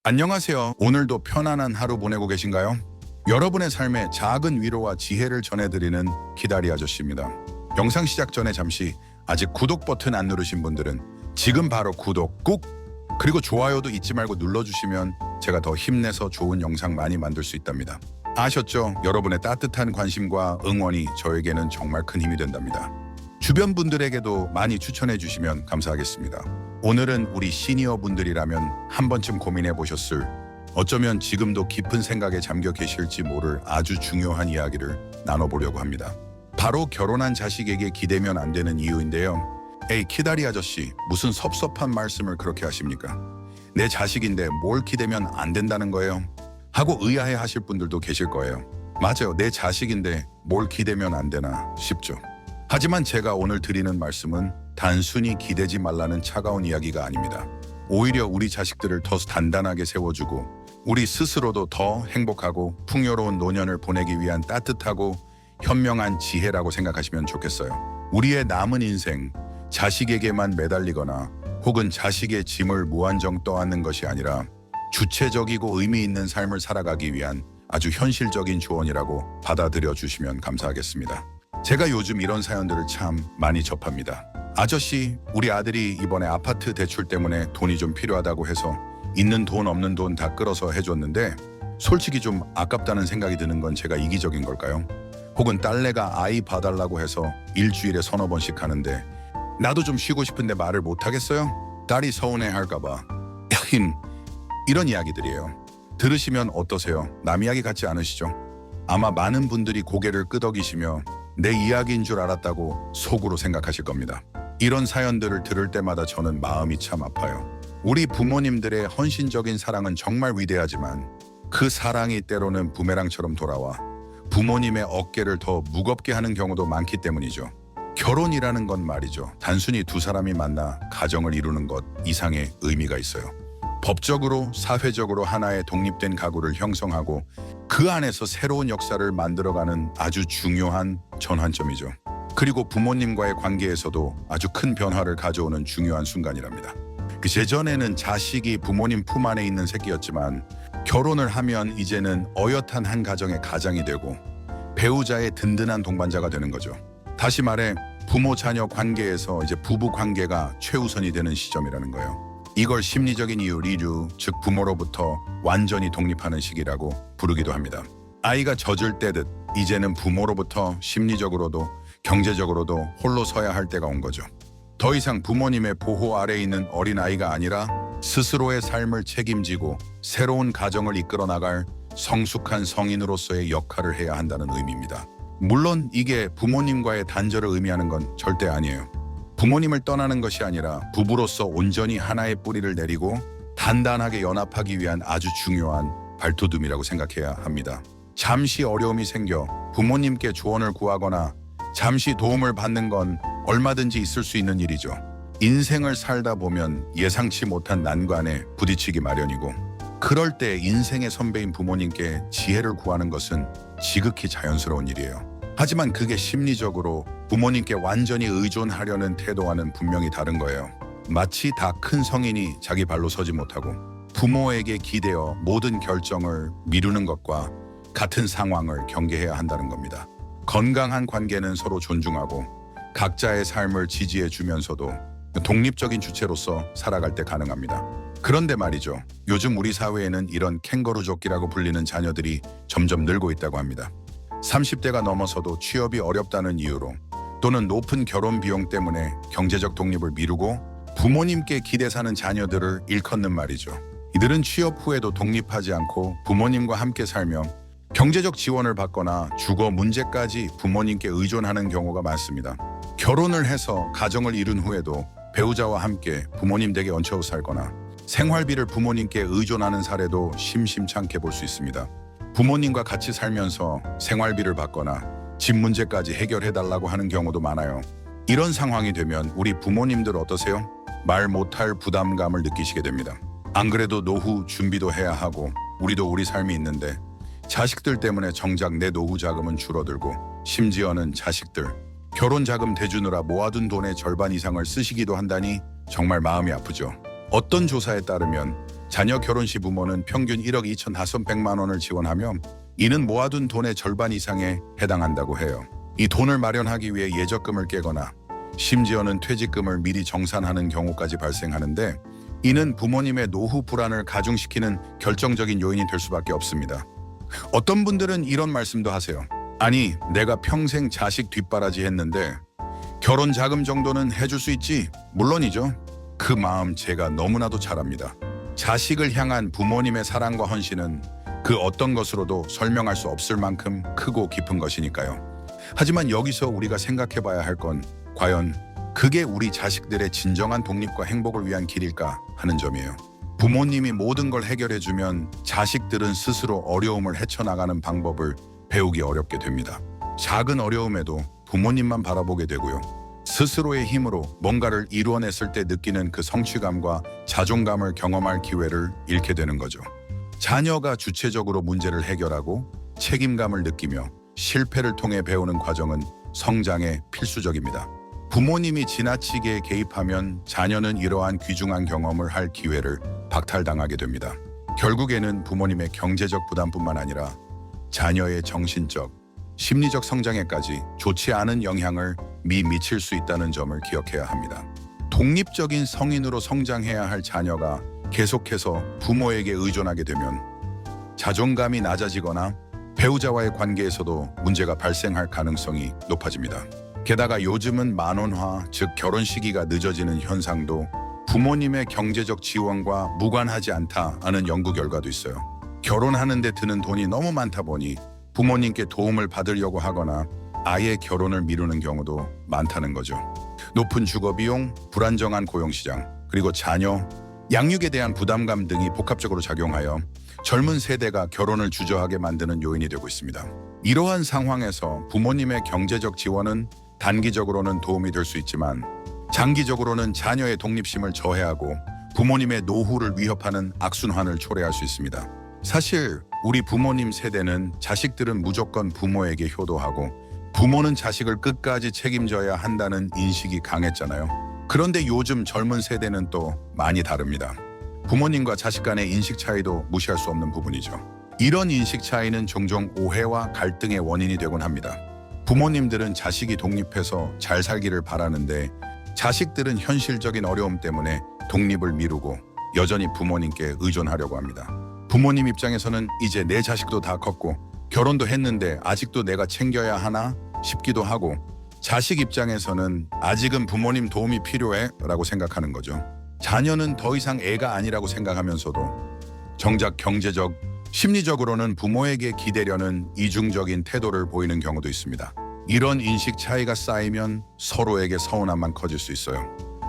안녕하세요. 오늘도 편안한 하루 보내고 계신가요? 여러분의 삶에 작은 위로와 지혜를 전해드리는 기다리 아저씨입니다. 영상 시작 전에 잠시 아직 구독 버튼 안 누르신 분들은 지금 바로 구독 꾹! 그리고 좋아요도 잊지 말고 눌러주시면 제가 더 힘내서 좋은 영상 많이 만들 수 있답니다. 아셨죠? 여러분의 따뜻한 관심과 응원이 저에게는 정말 큰 힘이 된답니다. 주변 분들에게도 많이 추천해 주시면 감사하겠습니다. 오늘은 우리 시니어 분들이라면 한 번쯤 고민해 보셨을, 어쩌면 지금도 깊은 생각에 잠겨 계실지 모를 아주 중요한 이야기를 나눠보려고 합니다. 바로 결혼한 자식에게 기대면 안 되는 이유인데요. 에이 키다리 아저씨, 무슨 섭섭한 말씀을 그렇게 하십니까? 내 자식인데 뭘 기대면 안 된다는 거예요? 하고 의아해 하실 분들도 계실 거예요. 맞아요, 내 자식인데 뭘 기대면 안 되나 싶죠. 하지만 제가 오늘 드리는 말씀은 단순히 기대지 말라는 차가운 이야기가 아닙니다. 오히려 우리 자식들을 더 단단하게 세워주고 우리 스스로도 더 행복하고 풍요로운 노년을 보내기 위한 따뜻하고 현명한 지혜라고 생각하시면 좋겠어요. 우리의 남은 인생, 자식에게만 매달리거나 혹은 자식의 짐을 무한정 떠안는 것이 아니라 주체적이고 의미 있는 삶을 살아가기 위한 아주 현실적인 조언이라고 받아들여 주시면 감사하겠습니다. 제가 요즘 이런 사연들을 참 많이 접합니다. 아저씨, 우리 아들이 이번에 아파트 대출 때문에 돈이 좀 필요하다고 해서 있는 돈 없는 돈 다 끌어서 해줬는데 솔직히 좀 아깝다는 생각이 드는 건 제가 이기적인 걸까요? 혹은 딸내가 아이 봐달라고 해서 일주일에 서너 번씩 가는데 나도 좀 쉬고 싶은데 말을 못 하겠어요? 딸이 서운해할까봐. 이런 이야기들이에요. 들으시면 어떠세요? 남 이야기 같지 않으시죠? 아마 많은 분들이 고개를 끄덕이시며 내 이야기인 줄 알았다고 속으로 생각하실 겁니다. 이런 사연들을 들을 때마다 저는 마음이 참 아파요. 우리 부모님들의 헌신적인 사랑은 정말 위대하지만 그 사랑이 때로는 부메랑처럼 돌아와 부모님의 어깨를 더 무겁게 하는 경우도 많기 때문이죠. 결혼이라는 건 말이죠, 단순히 두 사람이 만나 가정을 이루는 것 이상의 의미가 있어요. 법적으로, 사회적으로 하나의 독립된 가구를 형성하고 그 안에서 새로운 역사를 만들어가는 아주 중요한 전환점이죠. 그리고 부모님과의 관계에서도 아주 큰 변화를 가져오는 중요한 순간이랍니다. 예전에는 자식이 부모님 품 안에 있는 새끼였지만 결혼을 하면 이제는 어엿한 한 가정의 가장이 되고 배우자의 든든한 동반자가 되는 거죠. 다시 말해 부모 자녀 관계에서 이제 부부 관계가 최우선이 되는 시점이라는 거예요. 이걸 심리적인 이유 리류, 즉 부모로부터 완전히 독립하는 시기라고 부르기도 합니다. 아이가 젖을 떼듯 이제는 부모로부터 심리적으로도 경제적으로도 홀로 서야 할 때가 온 거죠. 더 이상 부모님의 보호 아래에 있는 어린아이가 아니라 스스로의 삶을 책임지고 새로운 가정을 이끌어 나갈 성숙한 성인으로서의 역할을 해야 한다는 의미입니다. 물론 이게 부모님과의 단절을 의미하는 건 절대 아니에요. 부모님을 떠나는 것이 아니라 부부로서 온전히 하나의 뿌리를 내리고 단단하게 연합하기 위한 아주 중요한 발돋움이라고 생각해야 합니다. 잠시 어려움이 생겨 부모님께 조언을 구하거나 잠시 도움을 받는 건 얼마든지 있을 수 있는 일이죠. 인생을 살다 보면 예상치 못한 난관에 부딪히기 마련이고 그럴 때 인생의 선배인 부모님께 지혜를 구하는 것은 지극히 자연스러운 일이에요. 하지만 그게 심리적으로 부모님께 완전히 의존하려는 태도와는 분명히 다른 거예요. 마치 다 큰 성인이 자기 발로 서지 못하고 부모에게 기대어 모든 결정을 미루는 것과 같은 상황을 경계해야 한다는 겁니다. 건강한 관계는 서로 존중하고 각자의 삶을 지지해 주면서도 독립적인 주체로서 살아갈 때 가능합니다. 그런데 말이죠, 요즘 우리 사회에는 이런 캥거루족기라고 불리는 자녀들이 점점 늘고 있다고 합니다. 30대가 넘어서도 취업이 어렵다는 이유로 또는 높은 결혼 비용 때문에 경제적 독립을 미루고 부모님께 기대 사는 자녀들을 일컫는 말이죠. 이들은 취업 후에도 독립하지 않고 부모님과 함께 살며 경제적 지원을 받거나 주거 문제까지 부모님께 의존하는 경우가 많습니다. 결혼을 해서 가정을 이룬 후에도 배우자와 함께 부모님 댁에 얹혀 살거나 생활비를 부모님께 의존하는 사례도 심심찮게 볼 수 있습니다. 부모님과 같이 살면서 생활비를 받거나 집 문제까지 해결해달라고 하는 경우도 많아요. 이런 상황이 되면 우리 부모님들 어떠세요? 말 못할 부담감을 느끼시게 됩니다. 안 그래도 노후 준비도 해야 하고 우리도 우리 삶이 있는데 자식들 때문에 정작 내 노후 자금은 줄어들고 심지어는 자식들 결혼 자금 대주느라 모아둔 돈의 절반 이상을 쓰시기도 한다니 정말 마음이 아프죠. 어떤 조사에 따르면 자녀 결혼 시 부모는 평균 1억 2,500만 원을 지원하며 이는 모아둔 돈의 절반 이상에 해당한다고 해요. 이 돈을 마련하기 위해 예적금을 깨거나 심지어는 퇴직금을 미리 정산하는 경우까지 발생하는데 이는 부모님의 노후 불안을 가중시키는 결정적인 요인이 될 수밖에 없습니다. 어떤 분들은 이런 말씀도 하세요. 아니, 내가 평생 자식 뒷바라지 했는데 결혼 자금 정도는 해줄 수 있지? 물론이죠. 그 마음 제가 너무나도 잘 압니다. 자식을 향한 부모님의 사랑과 헌신은 그 어떤 것으로도 설명할 수 없을 만큼 크고 깊은 것이니까요. 하지만 여기서 우리가 생각해 봐야 할 건 과연 그게 우리 자식들의 진정한 독립과 행복을 위한 길일까 하는 점이에요. 부모님이 모든 걸 해결해주면 자식들은 스스로 어려움을 헤쳐나가는 방법을 배우기 어렵게 됩니다. 작은 어려움에도 부모님만 바라보게 되고요. 스스로의 힘으로 뭔가를 이루어냈을 때 느끼는 그 성취감과 자존감을 경험할 기회를 잃게 되는 거죠. 자녀가 주체적으로 문제를 해결하고 책임감을 느끼며 실패를 통해 배우는 과정은 성장에 필수적입니다. 부모님이 지나치게 개입하면 자녀는 이러한 귀중한 경험을 할 기회를 박탈당하게 됩니다. 결국에는 부모님의 경제적 부담뿐만 아니라 자녀의 정신적, 심리적 성장에까지 좋지 않은 영향을 미칠 수 있다는 점을 기억해야 합니다. 독립적인 성인으로 성장해야 할 자녀가 계속해서 부모에게 의존하게 되면 자존감이 낮아지거나 배우자와의 관계에서도 문제가 발생할 가능성이 높아집니다. 게다가 요즘은 만원화, 즉 결혼 시기가 늦어지는 현상도 부모님의 경제적 지원과 무관하지 않다는 연구 결과도 있어요. 결혼하는 데 드는 돈이 너무 많다 보니 부모님께 도움을 받으려고 하거나 아예 결혼을 미루는 경우도 많다는 거죠. 높은 주거비용, 불안정한 고용시장, 그리고 자녀, 양육에 대한 부담감 등이 복합적으로 작용하여 젊은 세대가 결혼을 주저하게 만드는 요인이 되고 있습니다. 이러한 상황에서 부모님의 경제적 지원은 단기적으로는 도움이 될 수 있지만 장기적으로는 자녀의 독립심을 저해하고 부모님의 노후를 위협하는 악순환을 초래할 수 있습니다. 사실 우리 부모님 세대는 자식들은 무조건 부모에게 효도하고 부모는 자식을 끝까지 책임져야 한다는 인식이 강했잖아요. 그런데 요즘 젊은 세대는 또 많이 다릅니다. 부모님과 자식 간의 인식 차이도 무시할 수 없는 부분이죠. 이런 인식 차이는 종종 오해와 갈등의 원인이 되곤 합니다. 부모님들은 자식이 독립해서 잘 살기를 바라는데 자식들은 현실적인 어려움 때문에 독립을 미루고 여전히 부모님께 의존하려고 합니다. 부모님 입장에서는 이제 내 자식도 다 컸고 결혼도 했는데 아직도 내가 챙겨야 하나 싶기도 하고 자식 입장에서는 아직은 부모님 도움이 필요해 라고 생각하는 거죠. 자녀는 더 이상 애가 아니라고 생각하면서도 정작 경제적, 심리적으로는 부모에게 기대려는 이중적인 태도를 보이는 경우도 있습니다. 이런 인식 차이가 쌓이면 서로에게 서운함만 커질 수 있어요.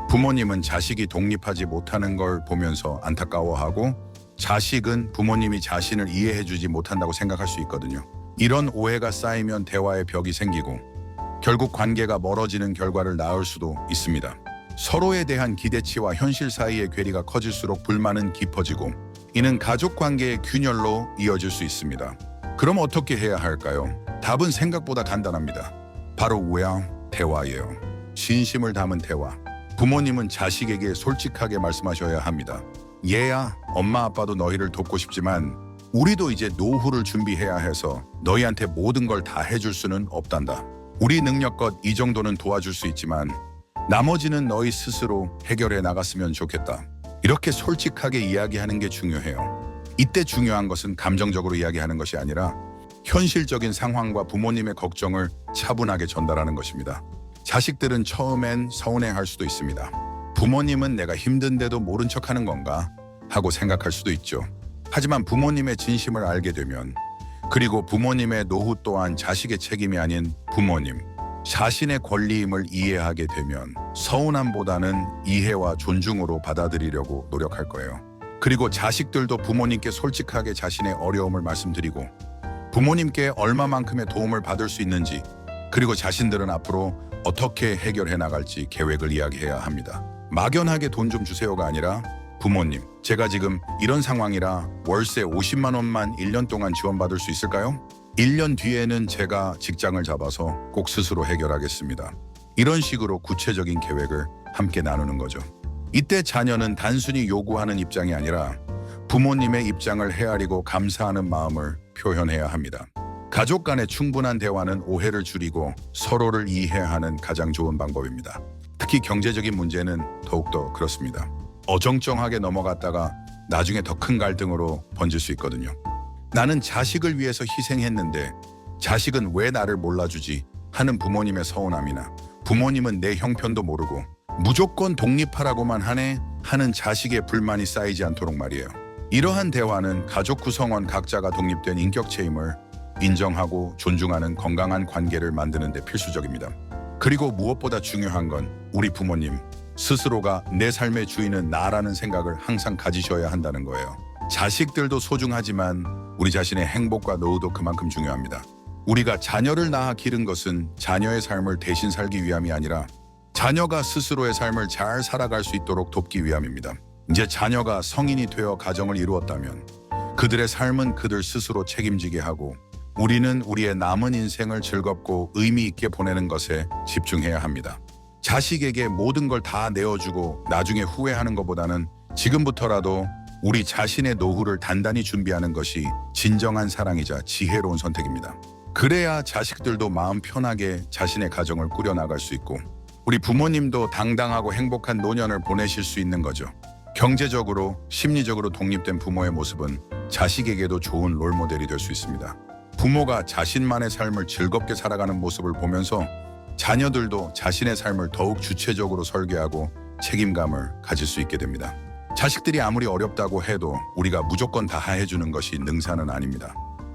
부모님은 자식이 독립하지 못하는 걸 보면서 안타까워하고 자식은 부모님이 자신을 이해해주지 못한다고 생각할 수 있거든요. 이런 오해가 쌓이면 대화의 벽이 생기고 결국 관계가 멀어지는 결과를 낳을 수도 있습니다. 서로에 대한 기대치와 현실 사이의 괴리가 커질수록 불만은 깊어지고 이는 가족 관계의 균열로 이어질 수 있습니다. 그럼 어떻게 해야 할까요? 답은 생각보다 간단합니다. 바로 대화예요. 진심을 담은 대화. 부모님은 자식에게 솔직하게 말씀하셔야 합니다. 얘야, 엄마 아빠도 너희를 돕고 싶지만 우리도 이제 노후를 준비해야 해서 너희한테 모든 걸 다 해줄 수는 없단다. 우리 능력껏 이 정도는 도와줄 수 있지만 나머지는 너희 스스로 해결해 나갔으면 좋겠다. 이렇게 솔직하게 이야기하는 게 중요해요. 이때 중요한 것은 감정적으로 이야기하는 것이 아니라 현실적인 상황과 부모님의 걱정을 차분하게 전달하는 것입니다. 자식들은 처음엔 서운해할 수도 있습니다. 부모님은 내가 힘든데도 모른 척하는 건가 하고 생각할 수도 있죠. 하지만 부모님의 진심을 알게 되면 그리고 부모님의 노후 또한 자식의 책임이 아닌 부모님, 자신의 권리임을 이해하게 되면 서운함보다는 이해와 존중으로 받아들이려고 노력할 거예요. 그리고 자식들도 부모님께 솔직하게 자신의 어려움을 말씀드리고 부모님께 얼마만큼의 도움을 받을 수 있는지 그리고 자신들은 앞으로 어떻게 해결해 나갈지 계획을 이야기해야 합니다. 막연하게 돈 좀 주세요가 아니라 부모님, 제가 지금 이런 상황이라 월세 50만 원만 1년 동안 지원받을 수 있을까요? 1년 뒤에는 제가 직장을 잡아서 꼭 스스로 해결하겠습니다. 이런 식으로 구체적인 계획을 함께 나누는 거죠. 이때 자녀는 단순히 요구하는 입장이 아니라 부모님의 입장을 헤아리고 감사하는 마음을 표현해야 합니다. 가족 간의 충분한 대화는 오해를 줄이고 서로를 이해하는 가장 좋은 방법입니다. 특히 경제적인 문제는 더욱더 그렇습니다. 어정쩡하게 넘어갔다가 나중에 더 큰 갈등으로 번질 수 있거든요. 나는 자식을 위해서 희생했는데 자식은 왜 나를 몰라주지 하는 부모님의 서운함이나 부모님은 내 형편도 모르고 무조건 독립하라고만 하네 하는 자식의 불만이 쌓이지 않도록 말이에요. 이러한 대화는 가족 구성원 각자가 독립된 인격체임을 인정하고 존중하는 건강한 관계를 만드는 데 필수적입니다. 그리고 무엇보다 중요한 건 우리 부모님 스스로가 내 삶의 주인은 나라는 생각을 항상 가지셔야 한다는 거예요. 자식들도 소중하지만 우리 자신의 행복과 노후도 그만큼 중요합니다. 우리가 자녀를 낳아 기른 것은 자녀의 삶을 대신 살기 위함이 아니라 자녀가 스스로의 삶을 잘 살아갈 수 있도록 돕기 위함입니다. 이제 자녀가 성인이 되어 가정을 이루었다면 그들의 삶은 그들 스스로 책임지게 하고 우리는 우리의 남은 인생을 즐겁고 의미 있게 보내는 것에 집중해야 합니다. 자식에게 모든 걸 다 내어주고 나중에 후회하는 것보다는 지금부터라도 우리 자신의 노후를 단단히 준비하는 것이 진정한 사랑이자 지혜로운 선택입니다. 그래야 자식들도 마음 편하게 자신의 가정을 꾸려나갈 수 있고 우리 부모님도 당당하고 행복한 노년을 보내실 수 있는 거죠. 경제적으로, 심리적으로 독립된 부모의 모습은 자식에게도 좋은 롤모델이 될 수 있습니다. 부모가 자신만의 삶을 즐겁게 살아가는 모습을 보면서 자녀들도 자신의 삶을 더욱 주체적으로 설계하고 책임감을 가질 수 있게 됩니다. 자식들이 아무리 어렵다고 해도 우리가 무조건 다 해주는 것이 능사는 아닙니다.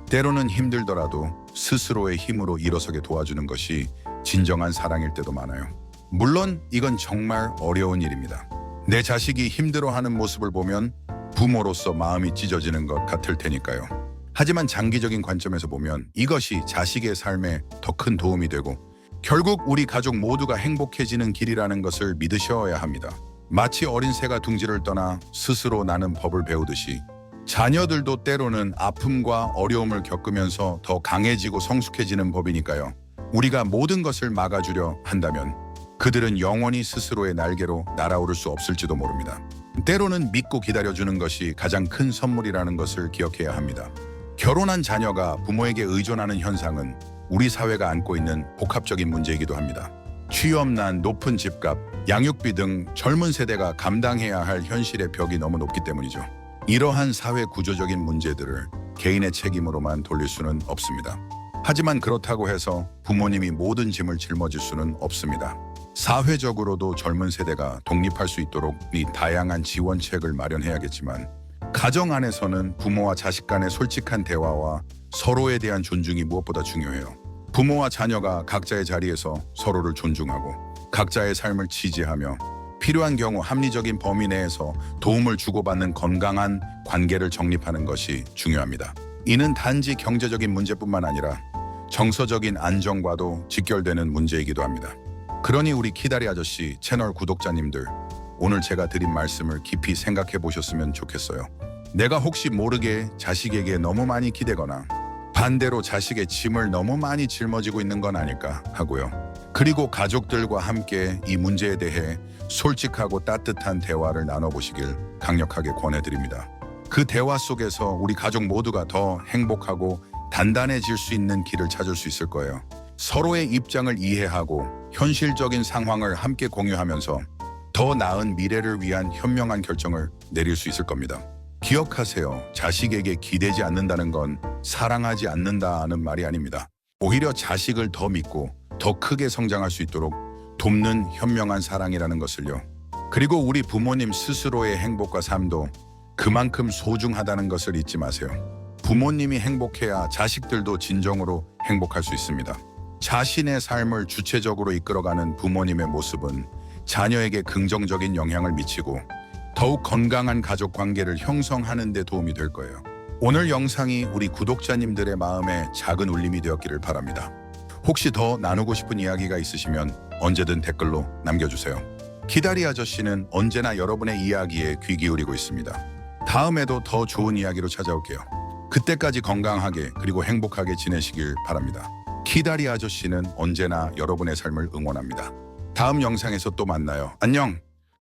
때로는 힘들더라도 스스로의 힘으로 일어서게 도와주는 것이 진정한 사랑일 때도 많아요. 물론 이건 정말 어려운 일입니다. 내 자식이 힘들어하는 모습을 보면 부모로서 마음이 찢어지는 것 같을 테니까요. 하지만 장기적인 관점에서 보면 이것이 자식의 삶에 더 큰 도움이 되고 결국 우리 가족 모두가 행복해지는 길이라는 것을 믿으셔야 합니다. 마치 어린 새가 둥지를 떠나 스스로 나는 법을 배우듯이 자녀들도 때로는 아픔과 어려움을 겪으면서 더 강해지고 성숙해지는 법이니까요. 우리가 모든 것을 막아주려 한다면 그들은 영원히 스스로의 날개로 날아오를 수 없을지도 모릅니다. 때로는 믿고 기다려주는 것이 가장 큰 선물이라는 것을 기억해야 합니다. 결혼한 자녀가 부모에게 의존하는 현상은 우리 사회가 안고 있는 복합적인 문제이기도 합니다. 취업난, 높은 집값, 양육비 등 젊은 세대가 감당해야 할 현실의 벽이 너무 높기 때문이죠. 이러한 사회 구조적인 문제들을 개인의 책임으로만 돌릴 수는 없습니다. 하지만 그렇다고 해서 부모님이 모든 짐을 짊어질 수는 없습니다. 사회적으로도 젊은 세대가 독립할 수 있도록 이 다양한 지원책을 마련해야겠지만 가정 안에서는 부모와 자식 간의 솔직한 대화와 서로에 대한 존중이 무엇보다 중요해요. 부모와 자녀가 각자의 자리에서 서로를 존중하고 각자의 삶을 지지하며 필요한 경우 합리적인 범위 내에서 도움을 주고받는 건강한 관계를 정립하는 것이 중요합니다. 이는 단지 경제적인 문제뿐만 아니라 정서적인 안정과도 직결되는 문제이기도 합니다. 그러니 우리 키다리 아저씨 채널 구독자님들, 오늘 제가 드린 말씀을 깊이 생각해 보셨으면 좋겠어요. 내가 혹시 모르게 자식에게 너무 많이 기대거나 반대로 자식의 짐을 너무 많이 짊어지고 있는 건 아닐까 하고요. 그리고 가족들과 함께 이 문제에 대해 솔직하고 따뜻한 대화를 나눠보시길 강력하게 권해드립니다. 그 대화 속에서 우리 가족 모두가 더 행복하고 단단해질 수 있는 길을 찾을 수 있을 거예요. 서로의 입장을 이해하고 현실적인 상황을 함께 공유하면서 더 나은 미래를 위한 현명한 결정을 내릴 수 있을 겁니다. 기억하세요. 자식에게 기대지 않는다는 건 사랑하지 않는다는 말이 아닙니다. 오히려 자식을 더 믿고 더 크게 성장할 수 있도록 돕는 현명한 사랑이라는 것을요. 그리고 우리 부모님 스스로의 행복과 삶도 그만큼 소중하다는 것을 잊지 마세요. 부모님이 행복해야 자식들도 진정으로 행복할 수 있습니다. 자신의 삶을 주체적으로 이끌어가는 부모님의 모습은 자녀에게 긍정적인 영향을 미치고 더욱 건강한 가족 관계를 형성하는 데 도움이 될 거예요. 오늘 영상이 우리 구독자님들의 마음에 작은 울림이 되었기를 바랍니다. 혹시 더 나누고 싶은 이야기가 있으시면 언제든 댓글로 남겨주세요. 키다리 아저씨는 언제나 여러분의 이야기에 귀 기울이고 있습니다. 다음에도 더 좋은 이야기로 찾아올게요. 그때까지 건강하게 그리고 행복하게 지내시길 바랍니다. 키다리 아저씨는 언제나 여러분의 삶을 응원합니다. 다음 영상에서 또 만나요. 안녕!